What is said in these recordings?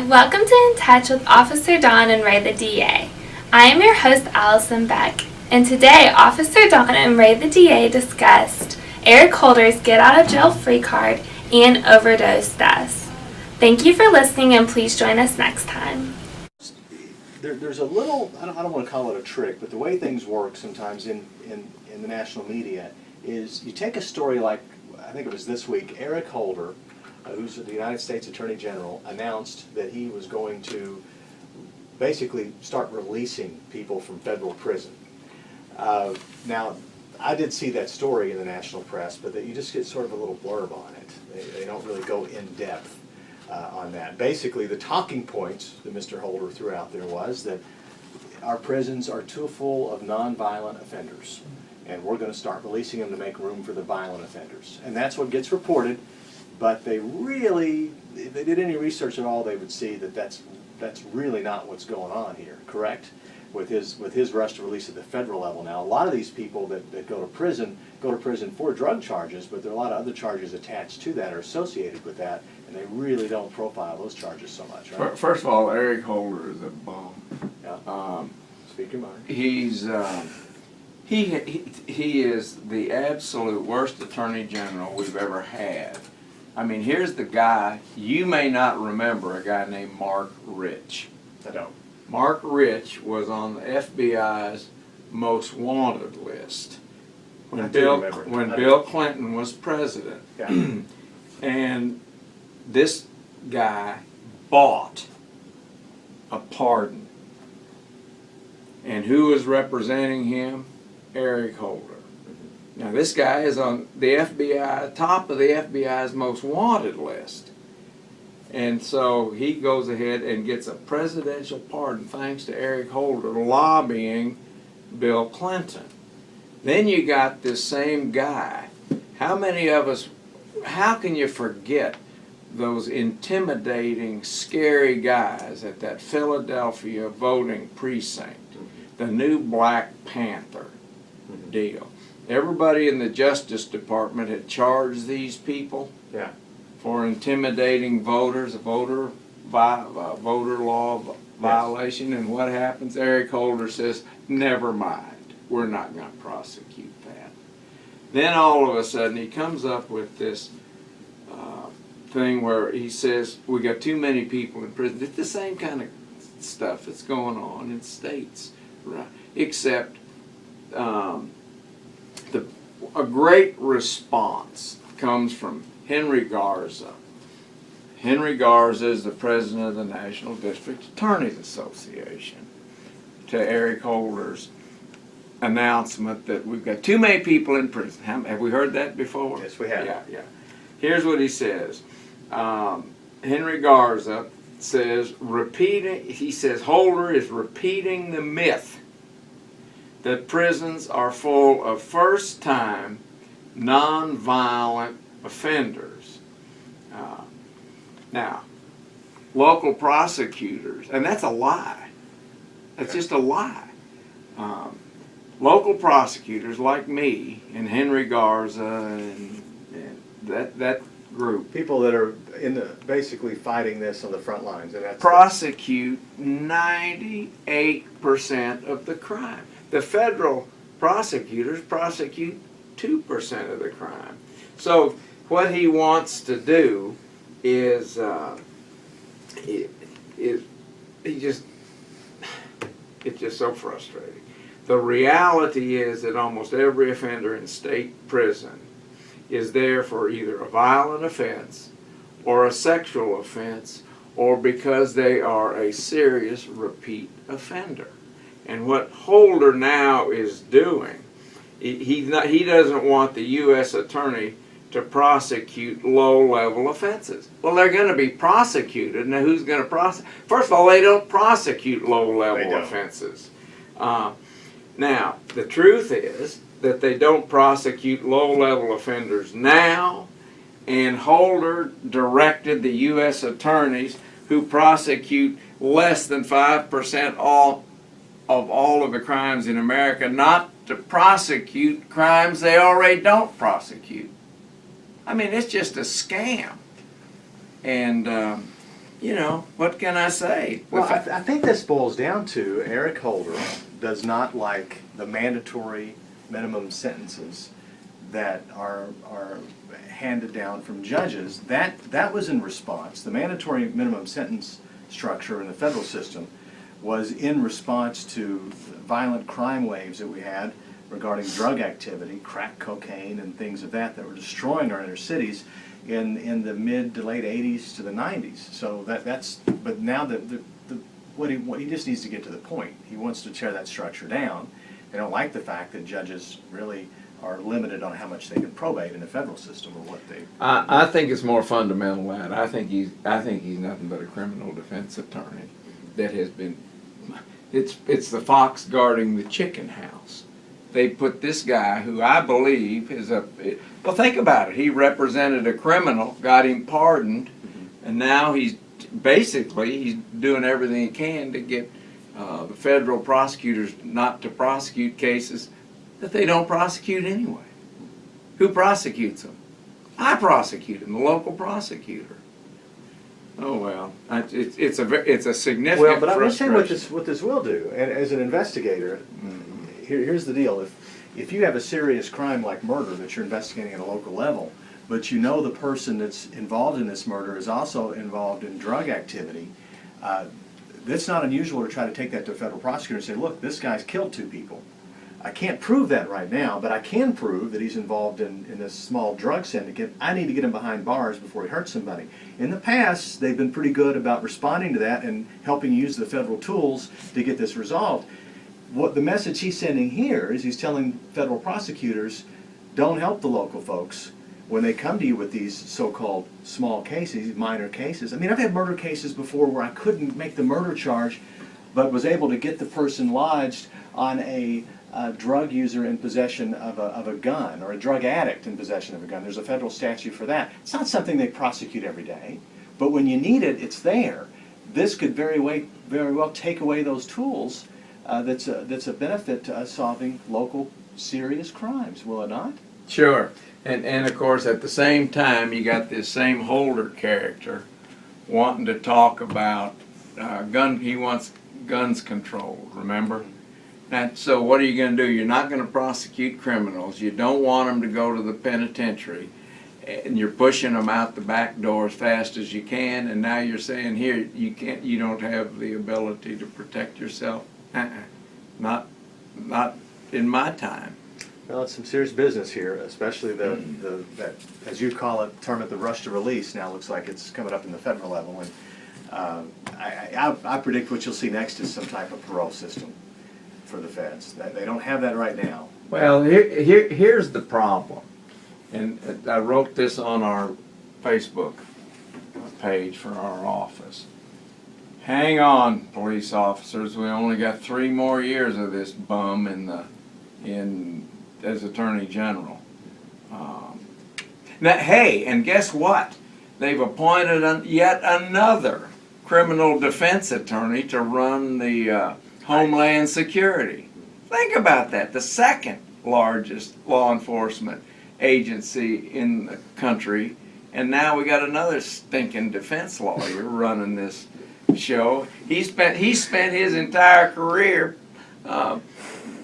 Welcome to In Touch with Officer Dawn and Ray the DA. I am your host, Allison Beck, and today Officer Dawn and Ray the DA discussed Eric Holder's Get Out of Jail Free card and Overdose deaths. Thank you for listening, and please join us next time. There's a little, I don't want to call it a trick, but the way things work sometimes in the national media is you take a story like, I think it was this week, Eric Holder, who's the United States Attorney General, announced that he was going to basically start releasing people from federal prison. Now, I did see that story in the national press, but that you just get sort of a little blurb on it. They don't really go in depth on that. Basically, the talking points that Mr. Holder threw out there was that our prisons are too full of nonviolent offenders, and we're going to start releasing them to make room for the violent offenders. And that's what gets reported. But they really, if they did any research at all, they would see that that's really not what's going on here, correct? With his rush to release at the federal level. Now, a lot of these people that go to prison for drug charges, but there are a lot of other charges attached to that or associated with that, and they really don't profile those charges so much, right? First of all, Eric Holder is a bum. Yeah. Speak your mind. He's he is the absolute worst attorney general we've ever had. I mean, here's the guy, you may not remember a guy named Mark Rich. I don't. Mark Rich was on the FBI's most wanted list when Bill Clinton was president. Yeah. And this guy bought a pardon. And who was representing him? Eric Holder. Now this guy is on the FBI, top of the FBI's most wanted list. And so he goes ahead and gets a presidential pardon thanks to Eric Holder lobbying Bill Clinton. Then you got this same guy. How many of us, how can you forget those intimidating, scary guys at that Philadelphia voting precinct, the new Black Panther deal? Everybody in the Justice Department had charged these people for intimidating voters, a voter law violation, and what happens? Eric Holder says, never mind, we're not going to prosecute that. Then all of a sudden he comes up with this thing where he says, we got too many people in prison. It's the same kind of stuff that's going on in states, right? Except a great response comes from Henry Garza. Henry Garza is the president of the National District Attorneys Association, to Eric Holder's announcement that we've got too many people in prison. Have we heard that before? Yes, we have. Yeah. Here's what he says. Henry Garza says, Holder is repeating the myth that prisons are full of first-time, non-violent offenders. Now, local prosecutors, and that's a lie. That's just a lie. Local prosecutors like me and Henry Garza and that group, people that are basically fighting this on the front lines, and that's prosecute 98% of the crime. The federal prosecutors prosecute 2% of the crime. So what he wants to do is it's just so frustrating. The reality is that almost every offender in state prison is there for either a violent offense or a sexual offense, or because they are a serious repeat offender. And what Holder now is doing, he doesn't want the U.S. attorney to prosecute low-level offenses. Well, they're going to be prosecuted. Now, who's going to prosecute? First of all, they don't prosecute low-level offenses. Now, the truth is that they don't prosecute low-level offenders now, and Holder directed the U.S. attorneys who prosecute less than 5% of all of the crimes in America not to prosecute crimes they already don't prosecute. I mean, it's just a scam. And you know, what can I say? Well, I think this boils down to Eric Holder does not like the mandatory minimum sentences that are handed down from judges. That was in response. The mandatory minimum sentence structure in the federal system was in response to violent crime waves that we had regarding drug activity, crack cocaine and things of that were destroying our inner cities in the mid to late 80s to the 90s. So but now what he just needs to get to the point. He wants to tear that structure down. They don't like the fact that judges really are limited on how much they can probate in the federal system or what they. I think it's more fundamental than that. I think he's nothing but a criminal defense attorney that has been. It's the fox guarding the chicken house. They put this guy, who I believe is well, think about it. He represented a criminal, got him pardoned, and now he's doing everything he can to get the federal prosecutors not to prosecute cases that they don't prosecute anyway. Who prosecutes them? I prosecute them, the local prosecutor. Oh well, it's a significant. Well, but I'm going to frustration. tell you what this will do. And as an investigator, here's the deal: if you have a serious crime like murder that you're investigating at a local level, but you know the person that's involved in this murder is also involved in drug activity, it's not unusual to try to take that to a federal prosecutor and say, look, this guy's killed 2 people. I can't prove that right now, but I can prove that he's involved in this small drug syndicate. I need to get him behind bars before he hurts somebody. In the past, they've been pretty good about responding to that and helping use the federal tools to get this resolved. What the message he's sending here is he's telling federal prosecutors, don't help the local folks when they come to you with these so-called small cases, minor cases. I mean, I've had murder cases before where I couldn't make the murder charge, but was able to get the person lodged on a drug user in possession of a gun, or a drug addict in possession of a gun. There's a federal statute for that. It's not something they prosecute every day, but when you need it, it's there. This could very well take away those tools. That's a benefit to us solving local serious crimes, will it not? Sure. And of course, at the same time, you got this same Holder character wanting to talk about he wants guns controlled, remember? And so what are you going to do? You're not going to prosecute criminals. You don't want them to go to the penitentiary. And you're pushing them out the back door as fast as you can. And now you're saying, here, you don't have the ability to protect yourself. Not in my time. Well, it's some serious business here, especially that, as you call it, term it the rush to release. Now looks like it's coming up in the federal level. And I predict what you'll see next is some type of parole system for the feds. They don't have that right now. Well, here's the problem. And I wrote this on our Facebook page for our office. Hang on, police officers. We only got 3 more years of this bum as Attorney General. Now, hey, and guess what? They've appointed yet another criminal defense attorney to run the Homeland Security. Think about that. The second largest law enforcement agency in the country, and now we got another stinking defense lawyer running this show. He spent his entire career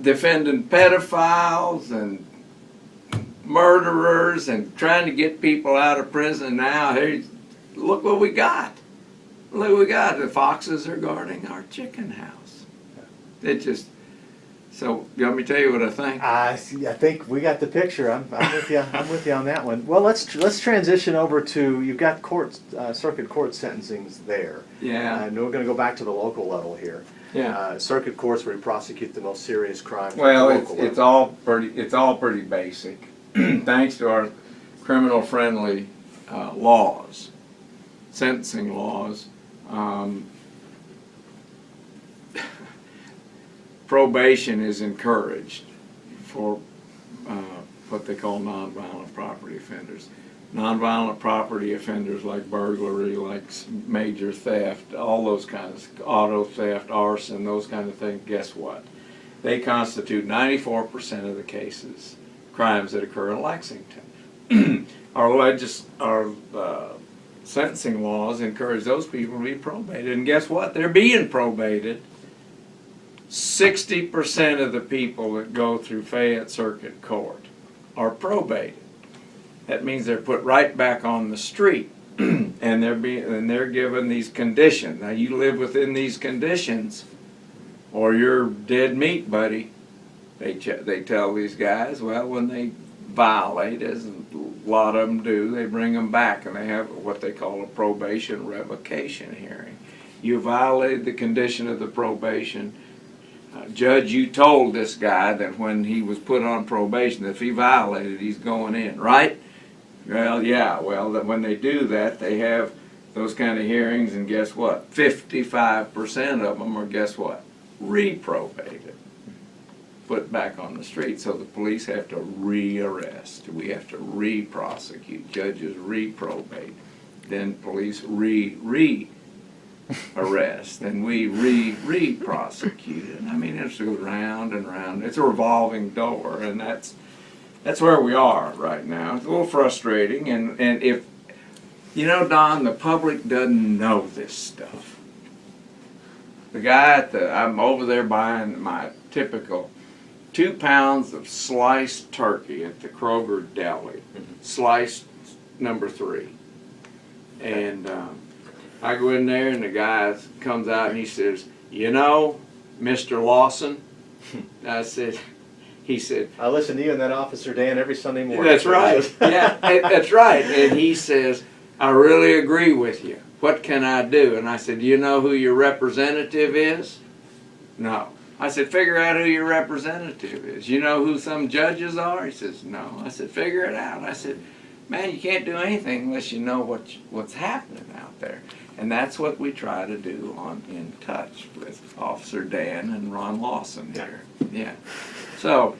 defending pedophiles and murderers and trying to get people out of prison. Now, look what we got. Look what we got. The foxes are guarding our chicken house. So, you want me to tell you what I think? I think we got the picture. I'm with you. I'm with you on that one. Well, let's transition over to, you've got circuit court sentencings there. Yeah. And we're going to go back to the local level here. Yeah. Circuit courts where we prosecute the most serious crimes. Well, at the local level. it's all pretty basic, thanks to our criminal-friendly laws, sentencing laws. Probation is encouraged for what they call nonviolent property offenders. Nonviolent property offenders like burglary, like major theft, all those kinds, auto theft, arson, those kinds of things. Guess what? They constitute 94% of the cases, crimes that occur in Lexington. Our sentencing laws encourage those people to be probated. And guess what? They're being probated. 60% of the people that go through Fayette Circuit Court are probated. That means they're put right back on the street, and they're given these conditions. Now you live within these conditions, or you're dead meat, buddy. They tell these guys, well, when they violate, as a lot of them do, they bring them back, and they have what they call a probation revocation hearing. You violated the condition of the probation. Judge, you told this guy that when he was put on probation, that if he violated, he's going in, right? Well, yeah, well, that when they do that, they have those kind of hearings, and guess what? 55% of them are, guess what? Reprobated. Put back on the street. So the police have to re-arrest. We have to re-prosecute. Judges reprobate. Then police re-arrest. Then we re-prosecute. And I mean, it goes round and round. It's a revolving door, and that's where we are right now. It's a little frustrating, and if, you know, Don, the public doesn't know this stuff. The guy I'm over there buying my typical 2 pounds of sliced turkey at the Kroger Deli, sliced number 3. And I go in there, and the guy comes out and he says, you know, Mr. Lawson, he said, I listen to you and that Officer Dan every Sunday morning. That's right. Yeah, that's right. And he says, I really agree with you. What can I do? And I said, do you know who your representative is? No. I said, figure out who your representative is. You know who some judges are? He says, no. I said, figure it out. I said, man, you can't do anything unless you know what's happening out there. And that's what we try to do on In Touch with Officer Dan and Ron Lawson here. Yeah. So,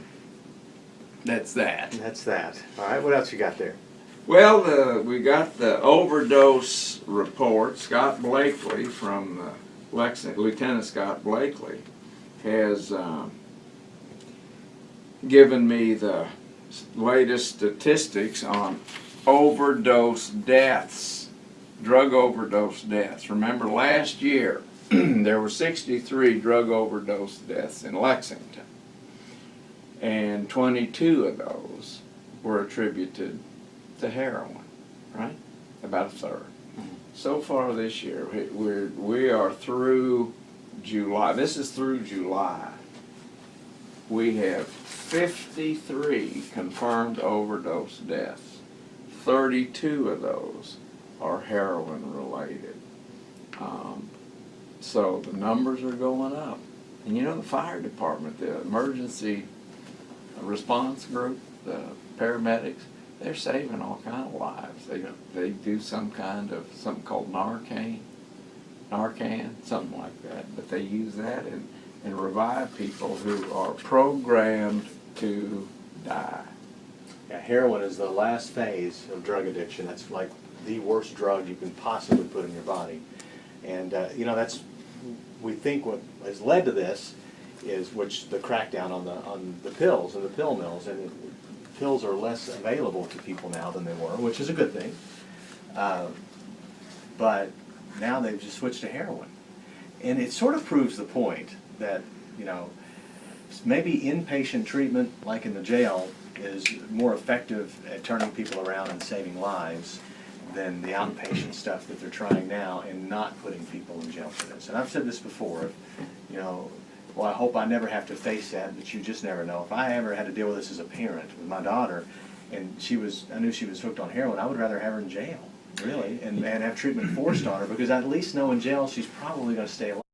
that's that. That's that. All right, what else you got there? Well, we got the overdose report. Scott Blakely from Lexington, Lieutenant Scott Blakely, has given me the latest statistics on overdose deaths, drug overdose deaths. Remember, last year there were 63 drug overdose deaths in Lexington, and 22 of those were attributed to heroin, right? About a third. So far this year, we are through July. This is through July. We have 53 confirmed overdose deaths. 32 of those are heroin related. So the numbers are going up. And you know, the fire department, the emergency response group, the paramedics, they're saving all kind of lives. They do something called Narcan, something like that. But they use that and revive people who are programmed to die. Yeah, heroin is the last phase of drug addiction. That's like the worst drug you can possibly put in your body. And you know, we think what has led to this is the crackdown on the pills and the pill mills, and pills are less available to people now than they were, which is a good thing. But now they've just switched to heroin, and it sort of proves the point that, you know, maybe inpatient treatment, like in the jail, is more effective at turning people around and saving lives than the outpatient stuff that they're trying now, and not putting people in jail for this. And I've said this before, you know, well, I hope I never have to face that, but you just never know. If I ever had to deal with this as a parent with my daughter, and I knew she was hooked on heroin, I would rather have her in jail, really, and have treatment forced on her, because I at least know in jail she's probably going to stay alive.